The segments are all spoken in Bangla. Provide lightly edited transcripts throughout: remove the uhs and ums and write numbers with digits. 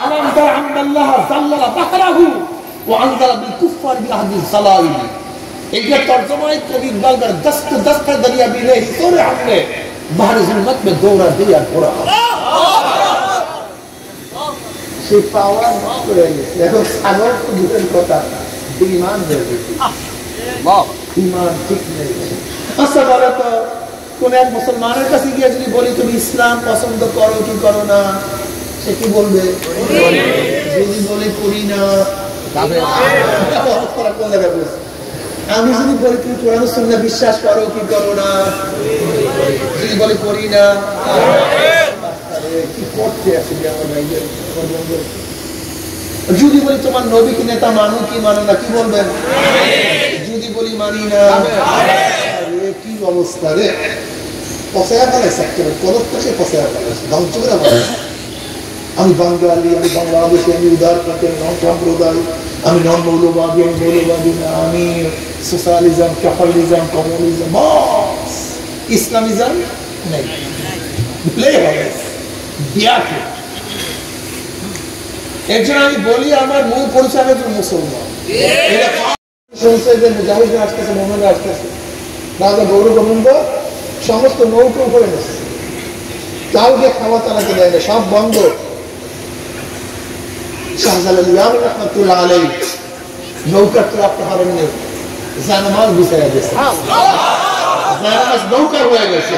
আলাম তারা আন্নাল্লাহ যাল্লালা বাহরাহু ওয়া আনজালা বিল কুফফার বিআহদিল যালাইল। এইটা তরজমায় কবি বলগার দস্ত দস্ত দরিয়া भी नहीं तोरे हमने बाहर जुल्मत में दौड़ा दिया घोड़ा। সেই পাওয়ার নষ্ট হয়ে গেছে। এখন সাগর তো দূরের কথা, ঈমান হয়ে গেছে, ঈমান ঠিক নেই। আচ্ছা বলো তো, কোন এক মুসলমানের কাছে গিয়ে যদি বলি তুমি ইসলাম পছন্দ করো কি করো না, সে কি বলবে? যদি বলে করি না। আমি যদি বলি তুমি কোরআন সুন্নাহ বিশ্বাস করো কি করো না, যদি বলে করি না, কি করতে আছে? যদি বলি তোমার নবী কি নেতা মানো কি মানো না, কি বলবেন? যদি বলি মানি না, কি অবস্থা রে! পচায়া ফেলাইছে, একেবারে কলকটাকে পচায়া ফেলাইছে, ধ্বংস করে ফেলাইছে। আমি বাঙালি, আমি বাংলাদেশি, আমি উদারপন্থী, আমি নন সাম্প্রদায়িক, আমি নন মৌলবাদী, আমি মৌলবাদী না, আমি সোশ্যালিজম, ক্যাপিটালিজম, কমিউনিজম, ইসলামিজম নেই। এর জন্য আমি বলি আমার মূল পরিচয় একজন মুসলমান। শুনছে যে মুজাহিদরা আসতেছে, মোহাম্মদরা আসতেছে, রাজা গৌরগোবিন্দ সমস্ত নৌকো উপরে গেছে, কাউকে খাওয়া চালাতে দেয় না, সব বন্ধ। শাহজালাল ইয়ামান রাহমাতুল্লাহ আলাইহি নৌকা চালাতে পারেন না, জানামাল বিছায়া দিয়েছে, জানামাজ নৌকা হয়ে গেছে।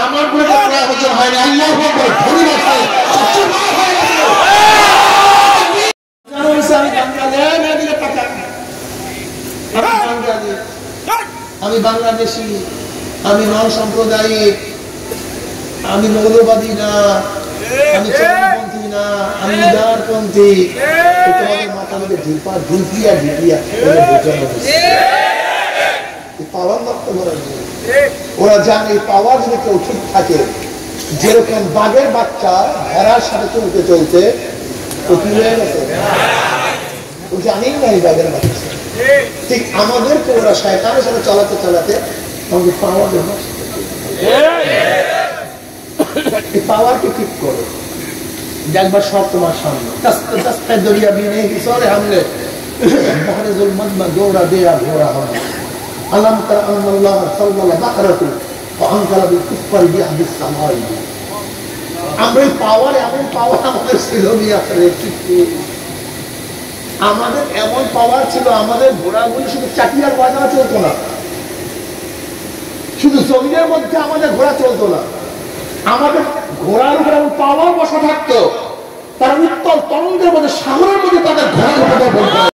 আমার বলে প্রায় বছর হয় না, আল্লাহু আকবার, ধরে আছে আমি বাংলাদেশি, আমি নন সাম্প্রদায়িক, আমি মৌলবাদী না, আমি চরমপন্থী না, আমি উদারপন্থী। তোমাদের মাথা মধ্যে ঢিপা ঢিপিয়া ঢিপিয়া বোঝানো হয়েছে। পাওয়ার নষ্ট করা যায়। ওরা জানে এই পাওয়ার যদি কেউ ঠিক থাকে, যেরকম বাঘের বাচ্চা ভেড়ার সাথে চলতে চলতে ও কি হয়ে গেছে, ও জানেই না এই বাঘের বাচ্চা। ঠিক আমাদেরকে ওরা শয়তানের সাথে চালাতে চালাতে আমাদের পাওয়ার পাওয়ারকে ঠিক করো। একবার সব তোমার সামনে দরিয়া বিনে সরে হামলে বাহরে যুলমত মে দৌড়া দেয়া ঘোড়া হবে। আলাম তারা আন্নাল্লাহ যাল্লালা বাহরাহু ওয়া আনজালা বিল কুফফারি বিআহদিস যালাইল। আমরা এই পাওয়ার, এমন পাওয়ার আমাদের ছিল আমাদের এমন পাওয়ার ছিল, আমাদের ঘোড়াগুলি শুধু চাকিয়ার বাজানো চলতো না, শুধু জমিনের মধ্যে আমাদের ঘোড়া চলতো না, আমাদের ঘোড়ার উপরে এমন পাওয়ার বসা থাকতো, তারা উত্তল তরঙ্গের মধ্যে, সাগরের মধ্যে তাদের